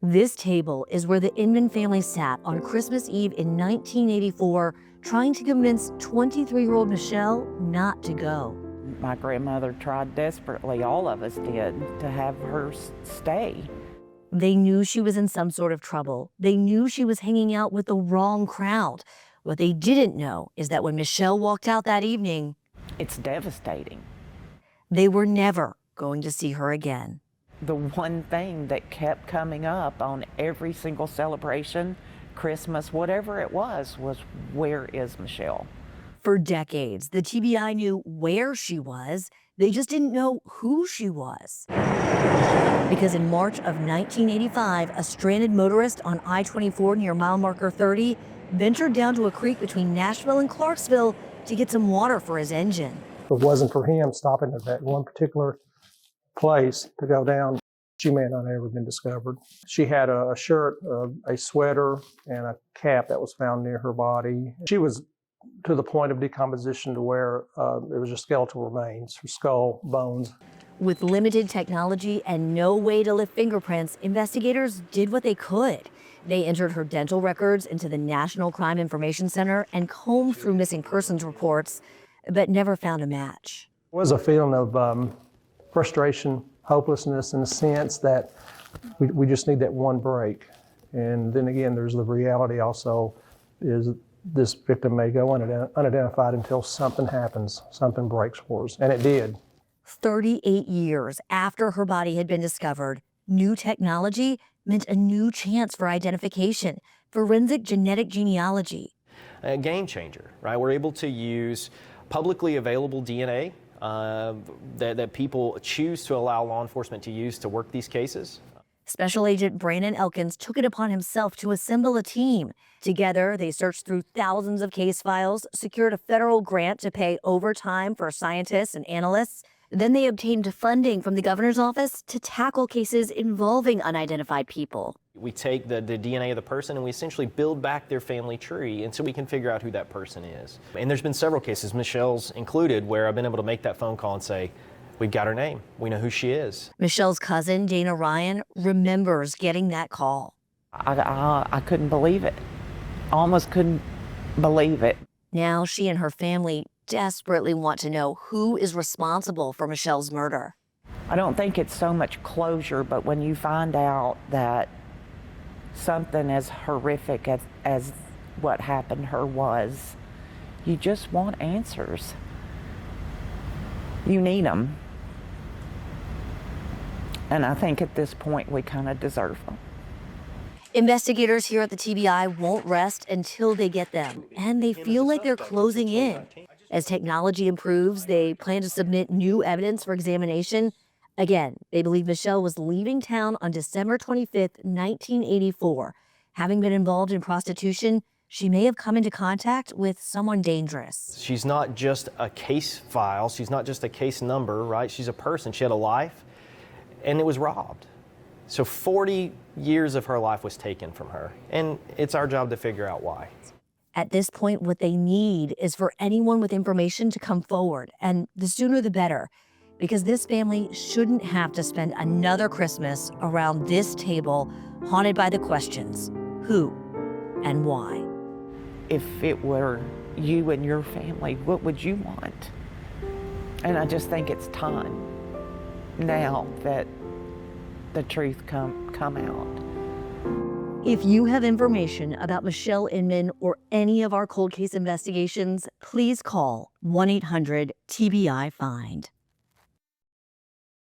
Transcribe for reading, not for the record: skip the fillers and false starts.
This table is where the Inman family sat on Christmas Eve in 1984, trying to convince 23-year-old Michelle not to go. My grandmother tried desperately, all of us did, to have her stay. They knew she was in some sort of trouble. They knew she was hanging out with the wrong crowd. What they didn't know is that when Michelle walked out that evening, It's devastating. they were never going to see her again. The one thing that kept coming up on every single celebration, Christmas, whatever it was where is Michelle? For decades, the TBI knew where she was. They just didn't know who she was. Because in March of 1985, a stranded motorist on I-24 near mile marker 30 ventured down to a creek between Nashville and Clarksville to get some water for his engine. If it wasn't for him stopping at that one particular place to go down, she may not have ever been discovered. She had a shirt, a sweater, and a cap that was found near her body. She was to the point of decomposition to where it was just skeletal remains, her skull, bones. With limited technology and no way to lift fingerprints, investigators did what they could. They entered her dental records into the National Crime Information Center and combed through missing persons reports, but never found a match. It was a feeling of frustration, hopelessness, in the sense that we just need that one break. And then again, there's the reality also is this victim may go unidentified until something happens, something breaks for us, and it did. 38 years after her body had been discovered, new technology meant a new chance for identification, forensic genetic genealogy. A game changer, right? We're able to use publicly available DNA that people choose to allow law enforcement to use to work these cases. Special Agent Brandon Elkins took it upon himself to assemble a team. Together, they searched through thousands of case files, secured a federal grant to pay overtime for scientists and analysts. Then they obtained funding from the governor's office to tackle cases involving unidentified people. We take the DNA of the person and we essentially build back their family tree until we can figure out who that person is. And there's been several cases, Michelle's included, where I've been able to make that phone call and say, we've got her name. We know who she is. Michelle's cousin, Dana Ryan, remembers getting that call. I couldn't believe it. Almost couldn't believe it. Now she and her family desperately want to know who is responsible for Michelle's murder. I don't think it's so much closure, but when you find out that something as horrific as what happened to her was, you just want answers. You need them. And I think at this point we kind of deserve them. Investigators here at the TBI won't rest until they get them, and they feel like they're closing in. As technology improves, they plan to submit new evidence for examination. Again, they believe Michelle was leaving town on December 25th, 1984. Having been involved in prostitution, she may have come into contact with someone dangerous. She's not just a case file. She's not just a case number, right? She's a person. She had a life, and it was robbed. So 40 years of her life was taken from her, and it's our job to figure out why. At this point, what they need is for anyone with information to come forward, and the sooner the better, because this family shouldn't have to spend another Christmas around this table haunted by the questions, who and why. If it were you and your family, what would you want? And I just think it's time now that the truth come out. If you have information about Michelle Inman or any of our cold case investigations, please call 1-800-TBI-FIND.